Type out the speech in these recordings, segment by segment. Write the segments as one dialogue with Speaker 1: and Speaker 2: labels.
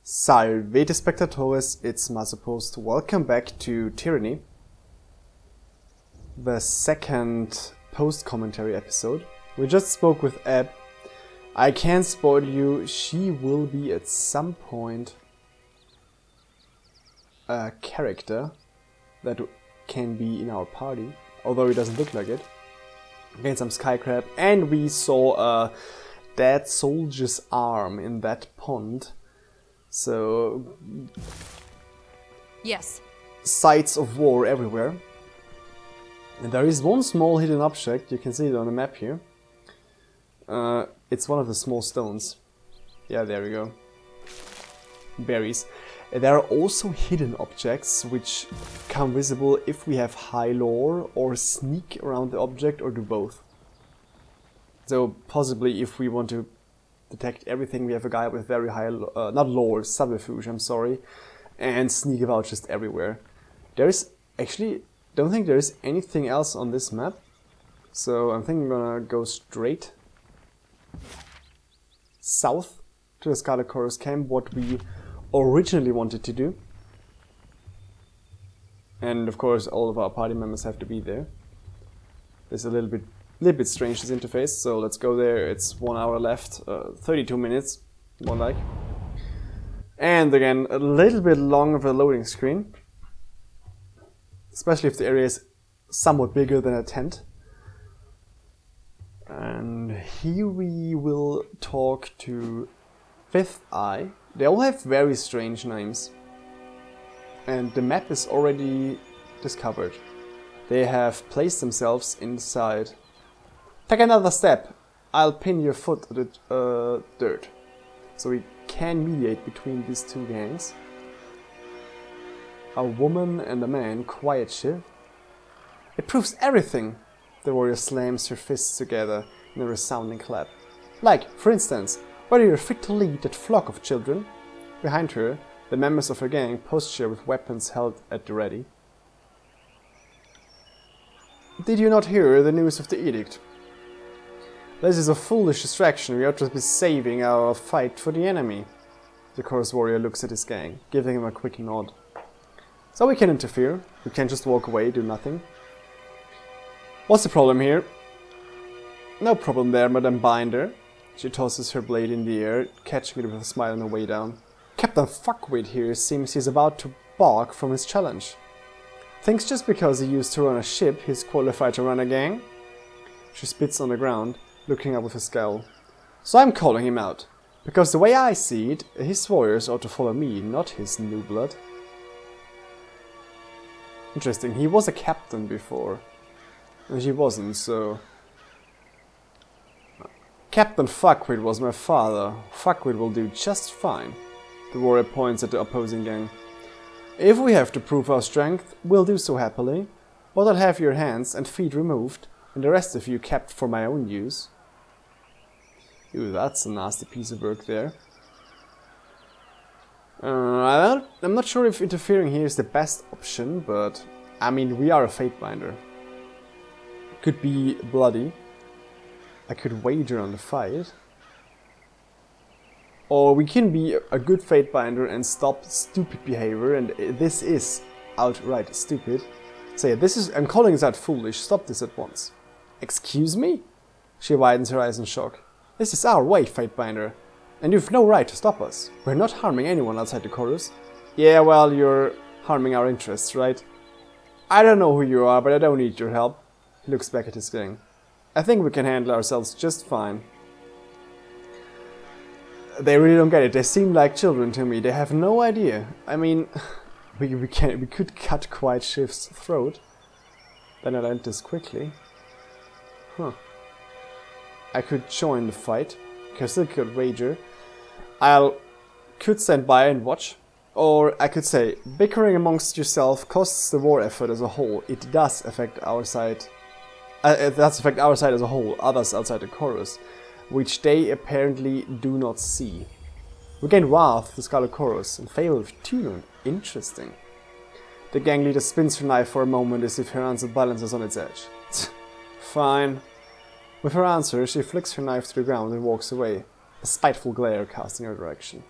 Speaker 1: Salvete Spectatores, it's Masopust. Welcome back to Tyranny, the second post-commentary episode. We just spoke with Eb. I can't spoil you, she will be at some point a character that can be in our party, although it doesn't look like it. Again, some sky crab, and we saw a dead soldier's arm in that pond. So,
Speaker 2: yes,
Speaker 1: sites of war everywhere. And there is one small hidden object, you can see it on the map here. It's one of the small stones. Yeah, there we go. Berries. There are also hidden objects which become visible if we have high lore or sneak around the object or do both. So possibly if we want to detect everything, we have a guy with very high, not lore, subterfuge, I'm sorry, and sneak about just everywhere. There is actually, don't think there is anything else on this map, so I think I'm gonna go straight south to the Scarlet Chorus camp, what we originally wanted to do. And of course all of our party members have to be there. It's a little bit strange, this interface, so let's go there. It's 1 hour left, 32 minutes, more like. And again, a little bit long of a loading screen, especially if the area is somewhat bigger than a tent. And here we will talk to Fifth Eye. They all have very strange names. And the map is already discovered. They have placed themselves inside. Take another step. I'll pin your foot to the dirt. So we can mediate between these two gangs. A woman and a man, quiet shift. It proves everything. The warrior slams her fists together in a resounding clap. Like, for instance, whether you're fit to lead that flock of children. Behind her, the members of her gang posture with weapons held at the ready. Did you not hear the news of the edict? This is a foolish distraction. We ought to be saving our fight for the enemy. The chorus warrior looks at his gang, giving him a quick nod. So we can interfere. We can just walk away, do nothing. What's the problem here? No problem there, Madame Binder. She tosses her blade in the air, catching it with a smile on her way down. Captain Fuckwit here seems he's about to balk from his challenge. Thinks just because he used to run a ship, he's qualified to run a gang? She spits on the ground, looking up with a scowl. So I'm calling him out, because the way I see it, his warriors ought to follow me, not his new blood. Interesting, he was a captain before, and she wasn't, so... Captain Fuckwit was my father. Fuckwit will do just fine. The warrior points at the opposing gang. If we have to prove our strength, we'll do so happily, but I'll have your hands and feet removed, and the rest of you kept for my own use. Ooh, that's a nasty piece of work there. I'm not sure if interfering here is the best option, but I mean, we are a Fatebinder. Could be bloody. I could wager on the fight. Or we can be a good Fatebinder and stop stupid behavior, and this is outright stupid. Say, I'm calling this out foolish, stop this at once. Excuse me? She widens her eyes in shock. This is our way, Fatebinder, and you've no right to stop us. We're not harming anyone outside the chorus. Yeah, well, you're harming our interests, right? I don't know who you are, but I don't need your help. He looks back at his gang. I think we can handle ourselves just fine. They really don't get it. They seem like children to me. They have no idea. I mean, we could cut Quiet Shift's throat. Then I'll end this quickly. Huh. I could join the fight. I still could wager. Could stand by and watch. Or I could say, bickering amongst yourself costs the war effort as a whole. It does affect our side. It does affect our side as a whole, others outside the chorus, which they apparently do not see. We gain Wrath, the Scarlet Chorus, and fail with Tune. Interesting. The gang leader spins her knife for a moment as if her answer balances on its edge. Fine. With her answer, she flicks her knife to the ground and walks away, a spiteful glare casting her direction.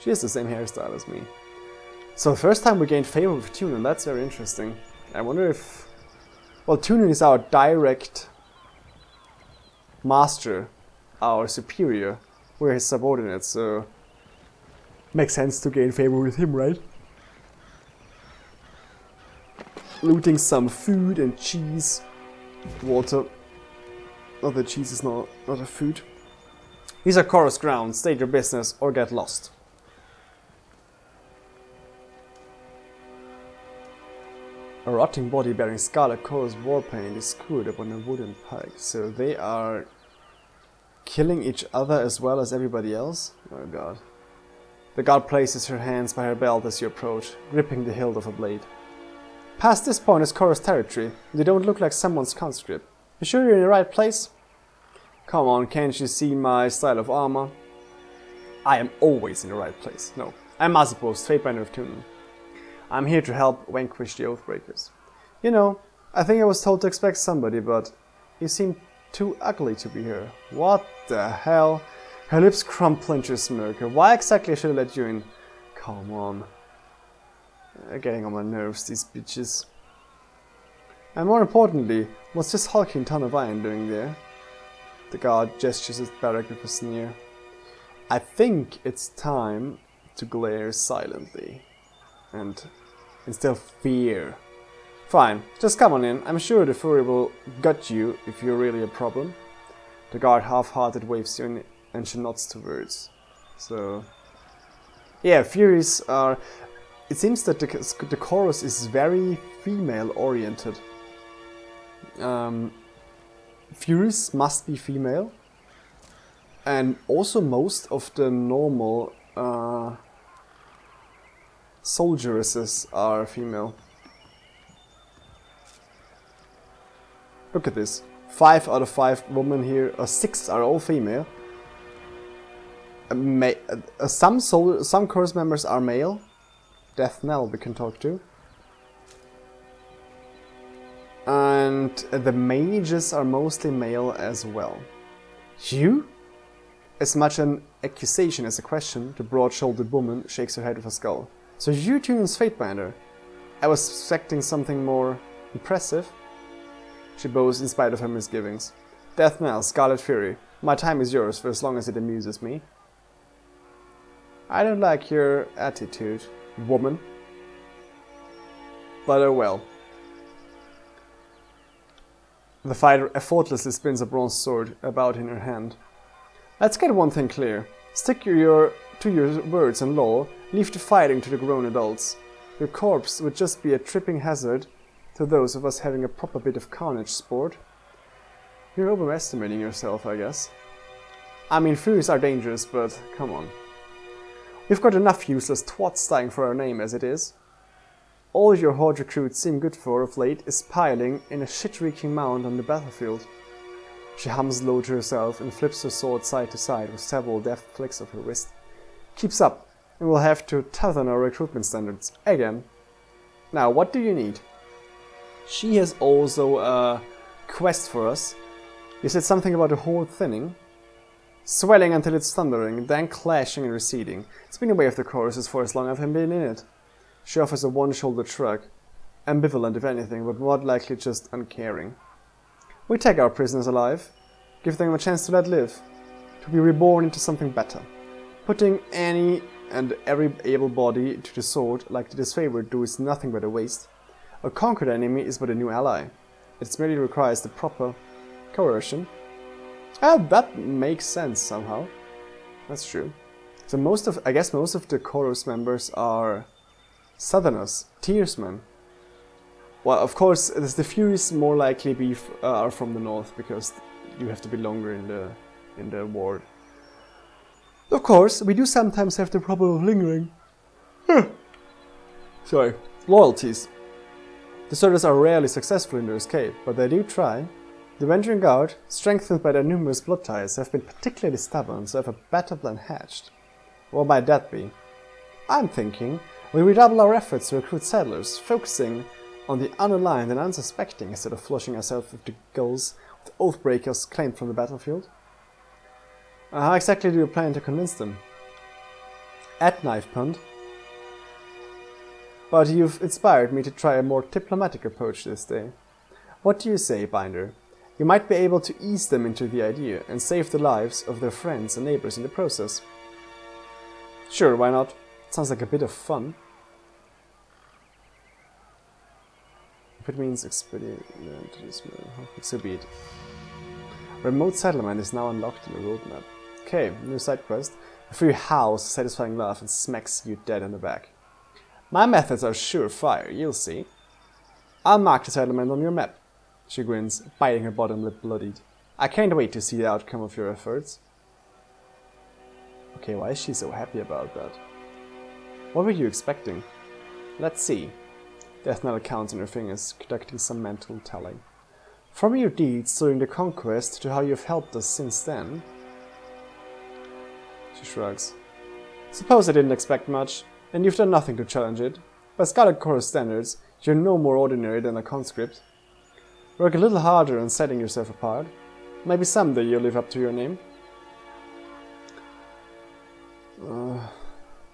Speaker 1: She has the same hairstyle as me. So the first time we gained favor with Tunen, that's very interesting. I wonder if... Well, Tunen is our direct master, our superior. We're his subordinates, so... Makes sense to gain favor with him, right? Looting some food and cheese. Water. Oh, the cheese is not a food. These are Chorus grounds. State your business or get lost. A rotting body bearing Scarlet Chorus war paint is screwed upon a wooden pike. So they are killing each other as well as everybody else? Oh god. The guard places her hands by her belt as you approach, gripping the hilt of a blade. Past this point is Chorus territory. They don't look like someone's conscript. You sure you're in the right place? Come on, can't you see my style of armor? I am always in the right place. No, I'm Masopust, Fatebinder of Tunen. I'm here to help vanquish the Oathbreakers. You know, I think I was told to expect somebody, but you seem too ugly to be here. What the hell? Her lips crumple into a smirk. Why exactly should I let you in? Come on. They're getting on my nerves, these bitches. And more importantly, what's this hulking ton of iron doing there? The guard gestures at Barrack with a sneer. I think it's time to glare silently. And instill fear. Fine, just come on in. I'm sure the Fury will gut you if you're really a problem. The guard half-hearted waves you in and she nods towards. So... yeah, Furies are... It seems that the Chorus is very female-oriented. Furies must be female. And also most of the normal soldieresses are female. Look at this. 5 out of 5 women here, or 6 are all female. Some Chorus members are male. Death Knell we can talk to. And the mages are mostly male as well. You? As much an accusation as a question, the broad-shouldered woman shakes her head with a skull. So you're Tunen's Fatebinder? I was expecting something more impressive. She bows in spite of her misgivings. Death Knell, Scarlet Fury. My time is yours for as long as it amuses me. I don't like your attitude, woman. But oh well. The fighter effortlessly spins a bronze sword about in her hand. Let's get one thing clear. Stick to your words and law, leave the fighting to the grown adults. Your corpse would just be a tripping hazard to those of us having a proper bit of carnage sport. You're overestimating yourself, I guess. I mean, Furies are dangerous, but come on. We've got enough useless twats dying for our name as it is. All your Horde recruits seem good for of late is piling in a shit-reeking mound on the battlefield. She hums low to herself and flips her sword side to side with several deft flicks of her wrist. Keeps up, and we'll have to tighten our recruitment standards again. Now, what do you need? She has also a quest for us. You said something about a horde thinning? Swelling until it's thundering, then clashing and receding. It's been a way of the choruses for as long as I've been in it. She offers a one-shouldered shrug. Ambivalent if anything, but more likely just uncaring. We take our prisoners alive, give them a chance to let live, to be reborn into something better. Putting any and every able body to the sword, like the disfavored do, is nothing but a waste. A conquered enemy is but a new ally. It merely requires the proper coercion. That makes sense somehow. That's true. So I guess most of the Chorus members are Southerners, Tearsmen. Well, of course, the Furies more likely are from the north because you have to be longer in the ward. Of course, we do sometimes have the problem of lingering. Sorry, loyalties. Deserters are rarely successful in their escape, but they do try. The Venturing Guard, strengthened by their numerous blood ties, have been particularly stubborn, so have a better plan hatched. What might that be? I'm thinking we redouble our efforts to recruit settlers, focusing on the unaligned and unsuspecting instead of flushing ourselves with the goals with Oathbreakers claimed from the battlefield. How exactly do you plan to convince them? at knife punt. But you've inspired me to try a more diplomatic approach this day. What do you say, Binder? You might be able to ease them into the idea and save the lives of their friends and neighbors in the process. Sure, why not? Sounds like a bit of fun. If it means expedient, so be it. Remote settlement is now unlocked in the roadmap. Okay, new side quest. Before you howls a satisfying laugh and smacks you dead in the back. My methods are surefire, you'll see. I'll mark the settlement on your map. She grins, biting her bottom lip bloodied. I can't wait to see the outcome of your efforts. Okay, why is she so happy about that? What were you expecting? Let's see. Death Knell counts on her fingers, conducting some mental tallying. From your deeds during the conquest to how you've helped us since then... She shrugs. Suppose I didn't expect much, and you've done nothing to challenge it. By Scarlet Chorus standards, you're no more ordinary than a conscript. Work a little harder on setting yourself apart. Maybe someday you'll live up to your name.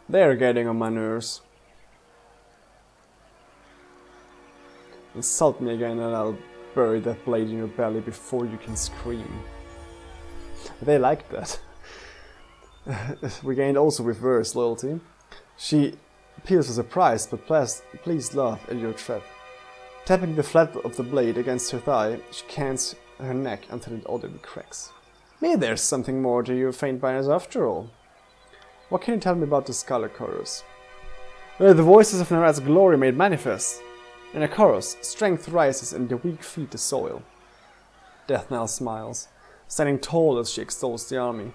Speaker 1: They're getting on my nerves. Insult me again and I'll bury that blade in your belly before you can scream. They like that. We gained also reverse loyalty. She appears with surprise, but please laugh at your threat. Tapping the flat of the blade against her thigh, she cans her neck until it audibly cracks. Maybe there's something more to your faint binders after all. What can you tell me about the Scarlet Chorus? The Voices of Nerat's glory made manifest. In a chorus, strength rises and the weak feed the soil. Death Knell smiles, standing tall as she extols the army.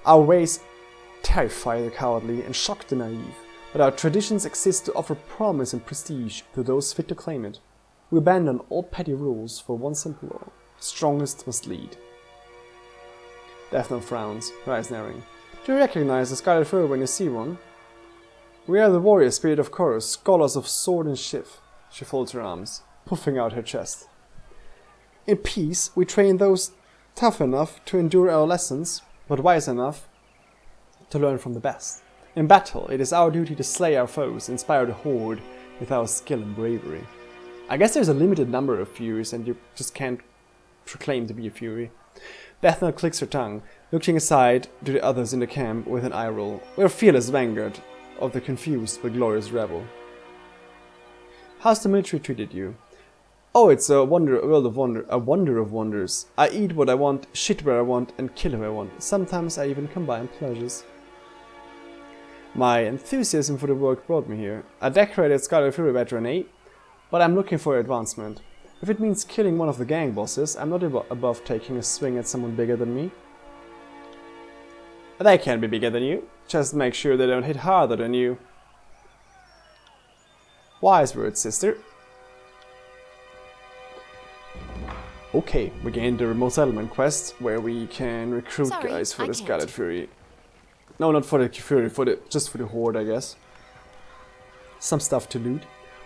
Speaker 1: Our ways terrify the cowardly and shock the naive, but our traditions exist to offer promise and prestige to those fit to claim it. We abandon all petty rules for one simple law: strongest must lead. Death Knell frowns, her eyes narrowing. Do you recognize the Scarlet Fur when you see one? We are the warrior spirit of Chorus, scholars of sword and shift. She folds her arms, puffing out her chest. In peace, we train those tough enough to endure our lessons, but wise enough to learn from the best. In battle, it is our duty to slay our foes, inspire the horde with our skill and bravery. I guess there's a limited number of Furies and you just can't proclaim to be a Fury. Death Knell clicks her tongue, looking aside to the others in the camp with an eye roll. We're fearless vanguard of the confused but glorious rebel. How's the military treated you? Oh, it's a wonder of wonders. I eat what I want, shit where I want, and kill who I want. Sometimes I even combine pleasures. My enthusiasm for the work brought me here. A decorated Scarlet Fury veteran, eh? But I'm looking for advancement. If it means killing one of the gang bosses, I'm not above taking a swing at someone bigger than me. They can be bigger than you. Just make sure they don't hit harder than you. Wise words, sister. Okay, we gained the remote settlement quest where we can recruit guys for the Scarlet Fury. No, not for the Fury, just for the Horde, I guess. Some stuff to loot.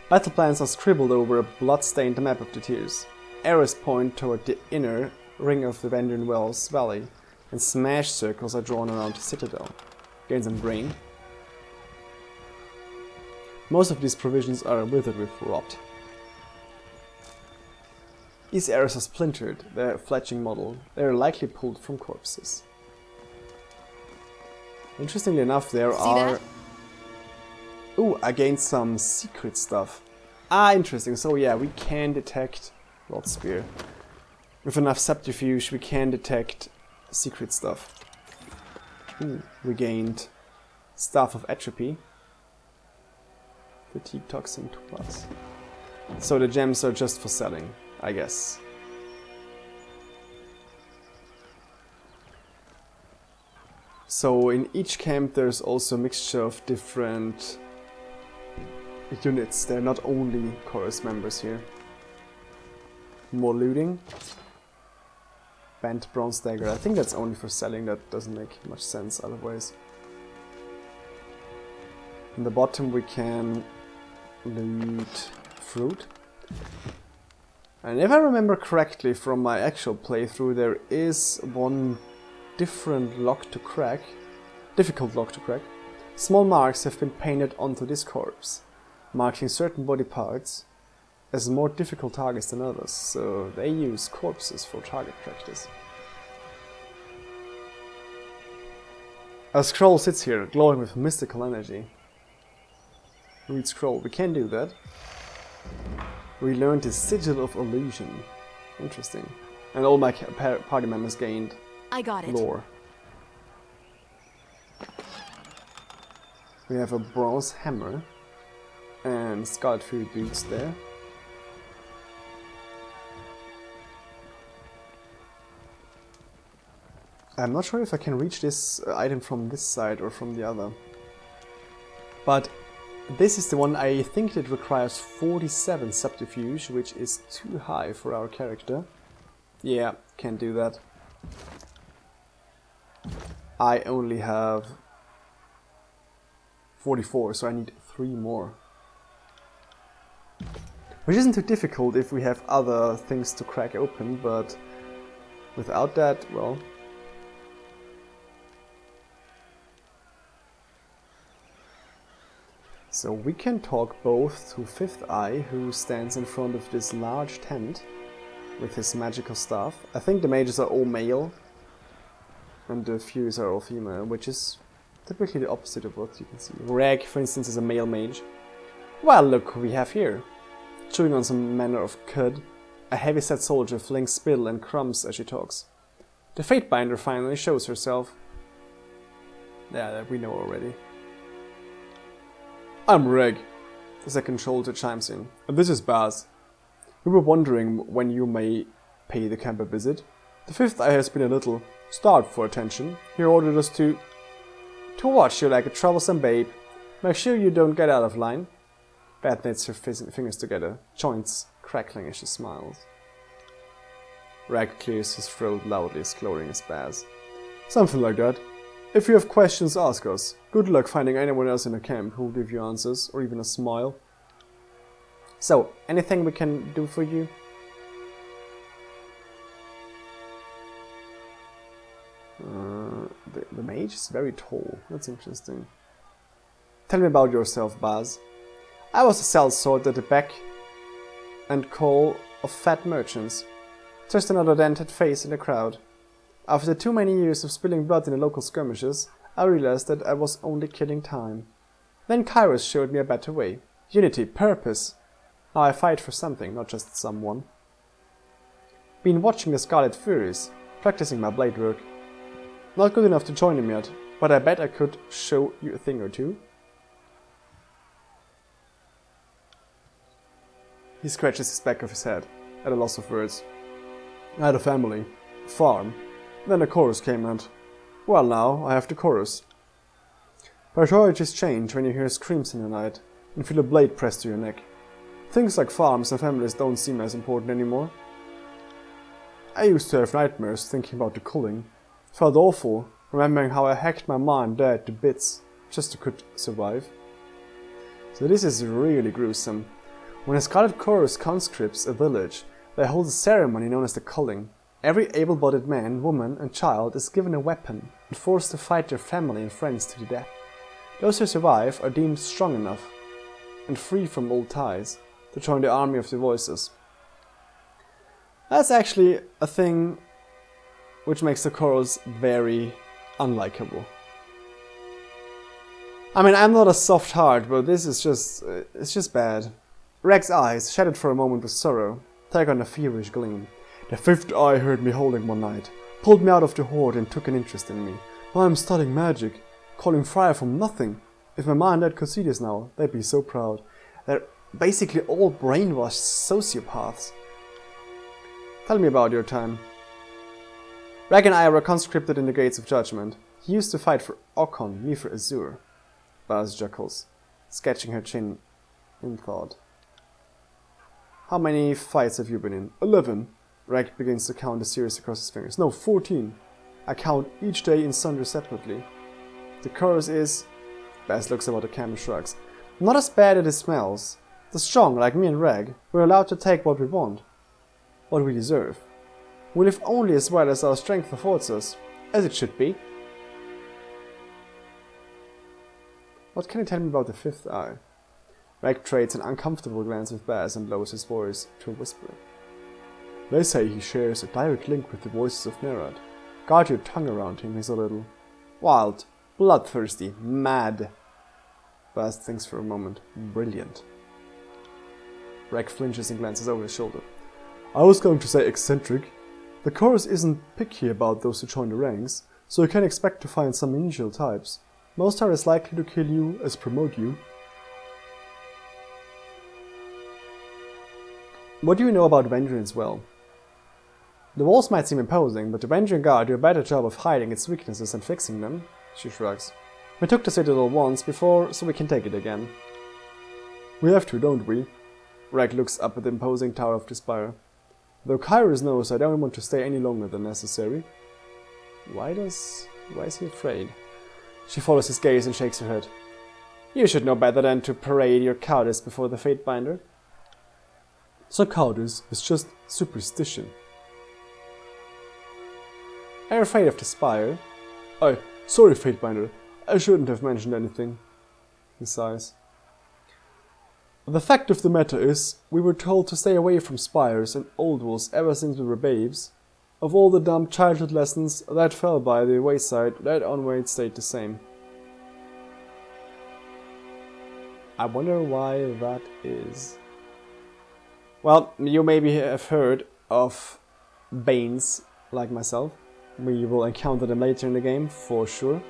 Speaker 1: Battle plans are scribbled over a blood-stained map of the Tears. Arrows point toward the inner ring of the Vendrian Wells Valley, and smash circles are drawn around the citadel. Gain some grain. Most of these provisions are withered with rot. These arrows are splintered, they're fletching model. They are likely pulled from corpses. Interestingly enough, there are... Ooh, I gained some secret stuff. Ah, interesting. So yeah, we can detect Rod Spear. With enough subterfuge, we can detect secret stuff. Ooh, we gained Staff of Atrophy. Fatigue Toxin 2+. So the gems are just for selling, I guess. So in each camp there's also a mixture of different units. They're not only chorus members here. More looting. Bent Bronze Dagger. I think that's only for selling. That doesn't make much sense otherwise. In the bottom we can loot fruit. And if I remember correctly from my actual playthrough, there is one different lock to crack. Difficult lock to crack. Small marks have been painted onto this corpse, marking certain body parts as more difficult targets than others, so they use corpses for target practice. A scroll sits here, glowing with mystical energy. Read scroll. We can do that. We learned the sigil of illusion. Interesting. And all my party members gained
Speaker 2: I got it.
Speaker 1: lore. We have a bronze hammer and Scarlet Fury boots there. I'm not sure if I can reach this item from this side or from the other. But this is the one I think that requires 47 subterfuge, which is too high for our character. Yeah, can't do that. I only have 44, so I need 3 more. Which isn't too difficult if we have other things to crack open, but without that, well... So we can talk both to Fifth Eye, who stands in front of this large tent with his magical staff. I think the mages are all male, and the Furies are all female, which is typically the opposite of what you can see. Reg, for instance, is a male mage. Well, look who we have here. Chewing on some manner of cud, a heavy-set soldier flings spittle and crumbs as she talks. The Fatebinder finally shows herself. Yeah, that we know already. I'm Reg, the second soldier chimes in, and this is Baz. We were wondering when you may pay the camp a visit. The Fifth Eye has been a little starved for attention. He ordered us to watch you like a troublesome babe. Make sure you don't get out of line. Beth knits her fingers together, joints crackling as she smiles. Rag clears his throat loudly, glowering as Baz. Something like that. If you have questions, ask us. Good luck finding anyone else in the camp who will give you answers, or even a smile. So, anything we can do for you? The mage is very tall. That's interesting. Tell me about yourself, Baz. I was a sellsword at the beck and call of fat merchants. Just another dented face in the crowd. After too many years of spilling blood in the local skirmishes, I realized that I was only killing time. Then Kairos showed me a better way. Unity, purpose. Now I fight for something, not just someone. Been watching the Scarlet Furies, practicing my blade work. Not good enough to join them yet, but I bet I could show you a thing or two. He scratches the back of his head, at a loss of words. I had a family, a farm. Then the chorus came and... Well, now I have the chorus. Priorities change when you hear screams in the night and feel a blade pressed to your neck. Things like farms and families don't seem as important anymore. I used to have nightmares thinking about the culling. Felt awful, remembering how I hacked my mom and dad to bits just to could survive. So this is really gruesome. When a Scarlet Chorus conscripts a village, they hold a ceremony known as the culling. Every able-bodied man, woman and child is given a weapon and forced to fight their family and friends to the death. Those who survive are deemed strong enough and free from old ties to join the army of the Voices. That's actually a thing which makes the chorus very unlikable. I mean, I'm not a soft heart, but this is it's just bad. Reg's eyes, shadowed for a moment with sorrow, take on a feverish gleam. The Fifth Eye heard me holding one night, pulled me out of the horde and took an interest in me. Now I'm studying magic, calling fire from nothing. If my mom and dad could see this now, they'd be so proud. They're basically all brainwashed sociopaths. Tell me about your time. Rag and I were conscripted in the Gates of Judgment. He used to fight for Okon, me for Azure. Baz chuckles, sketching her chin in thought. How many fights have you been in? 11. Rag begins to count the series across his fingers. No, 14. I count each day in sundry separately. The chorus is... Baz looks about the camp and shrugs. Not as bad as it smells. The strong, like me and Rag, we're allowed to take what we want. What we deserve. We live only as well as our strength affords us. As it should be. What can you tell me about the fifth eye? Reg trades an uncomfortable glance with Baz and lowers his voice to a whisper. They say he shares a direct link with the Voices of Nerat. Guard your tongue around him, he's a little wild, bloodthirsty, mad. Baz thinks for a moment. Brilliant. Reg flinches and glances over his shoulder. I was going to say eccentric. The chorus isn't picky about those who join the ranks, so you can expect to find some unusual types. Most are as likely to kill you as promote you. What do you know about Vengeance as well? The walls might seem imposing, but the Vengeance Guard do a better job of hiding its weaknesses and fixing them. She shrugs. We took the citadel once before, so we can take it again. We have to, don't we? Reg looks up at the imposing tower of the spire. Though Kyrus knows I don't want to stay any longer than necessary. Why is he afraid? She follows his gaze and shakes her head. You should know better than to parade your cowardice before the Fatebinder. So cowardice is just superstition. Are you afraid of the spire? Sorry, Fatebinder. I shouldn't have mentioned anything. He sighs. The fact of the matter is, we were told to stay away from spires and old walls ever since we were babes. Of all the dumb childhood lessons that fell by the wayside, that onward stayed the same. I wonder why that is. Well, you maybe have heard of Banes, like myself. We will encounter them later in the game, for sure.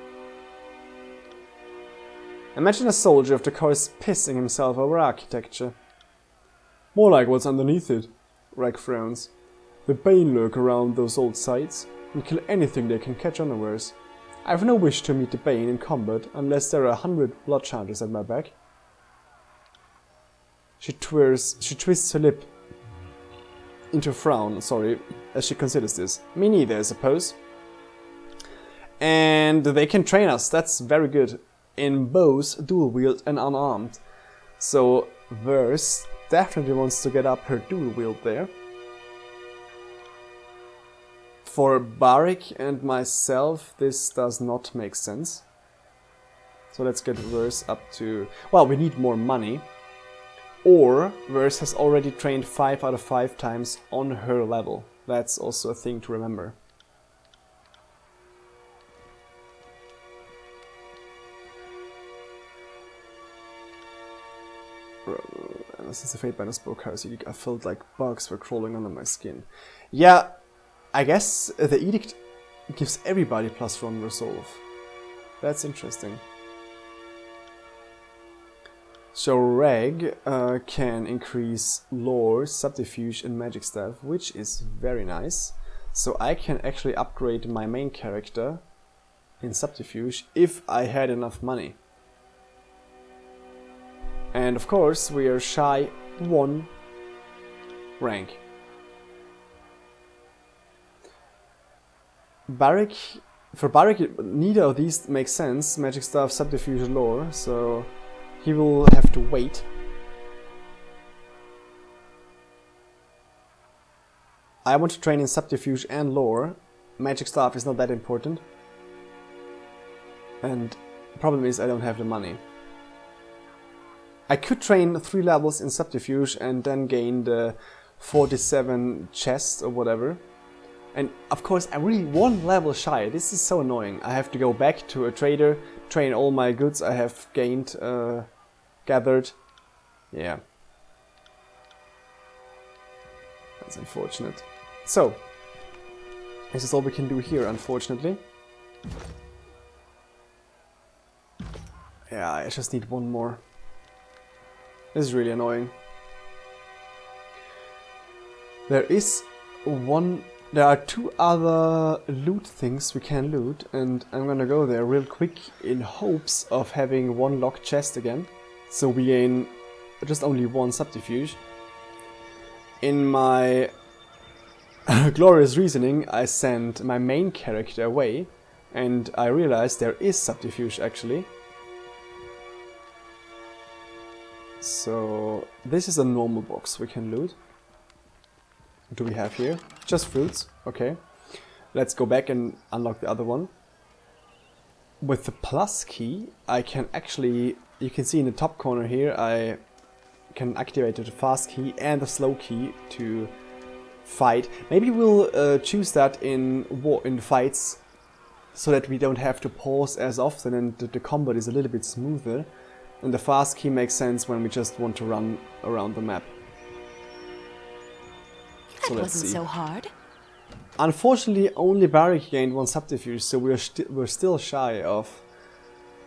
Speaker 1: Imagine a soldier of the chorus pissing himself over architecture. More like what's underneath it, Reg frowns. The Bane lurk around those old sites and kill anything they can catch unawares. I have no wish to meet the Bane in combat unless there are 100 blood chanters at my back. She twists her lip into a frown, as she considers this. Me neither, I suppose. And they can train us, that's very good. In bows, dual wield and unarmed. So Verse definitely wants to get up her dual wield there. For Barik and myself, this does not make sense. So let's get Verse up to... Well, we need more money. Or Verse has already trained 5 out of 5 times on her level. That's also a thing to remember. Since the Fatebinder spoke, I felt like bugs were crawling under my skin. Yeah, I guess the edict gives everybody +1 resolve. That's interesting. So Reg can increase lore, subterfuge and magic staff, which is very nice. So I can actually upgrade my main character in subterfuge if I had enough money. And of course, we are shy 1 rank. For Barik, neither of these makes sense, magic staff, subterfuge and lore, so he will have to wait. I want to train in subterfuge and lore. Magic staff is not that important. And the problem is I don't have the money. I could train 3 levels in subterfuge and then gain the 47 chest or whatever. And of course I'm really 1 level shy. This is so annoying. I have to go back to a trader, train all my goods I have gained, gathered. Yeah. That's unfortunate. So, this is all we can do here, unfortunately. Yeah, I just need 1 more. This is really annoying. There are 2 other loot things we can loot, and I'm gonna go there real quick in hopes of having 1 locked chest again. So we gain just only 1 subterfuge. In my glorious reasoning, I sent my main character away, and I realized there is subterfuge actually. So this is a normal box we can loot. What do we have here? Just fruits, okay. Let's go back and unlock the other one. with the plus key, I can actually, you can see in the top corner here, I can activate the fast key and the slow key to fight. Maybe we'll choose that in fights, so that we don't have to pause as often and the combat is a little bit smoother. And the fast key makes sense when we just want to run around the map.
Speaker 2: That wasn't so hard.
Speaker 1: Unfortunately, only Barry gained 1 subterfuge, so we're still shy of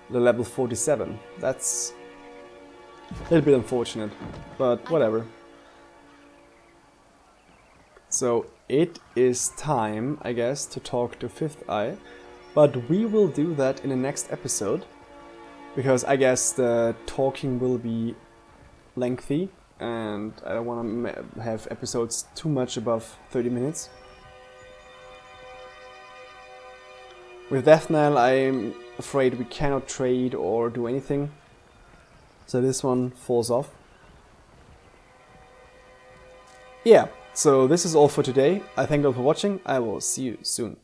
Speaker 1: the level 47. That's a little bit unfortunate, but whatever. So it is time, I guess, to talk to Fifth Eye, but we will do that in the next episode, because I guess the talking will be lengthy, and I don't want to have episodes too much above 30 minutes. With Death Knell, I'm afraid we cannot trade or do anything, so this one falls off. Yeah, so this is all for today. I thank you all for watching. I will see you soon.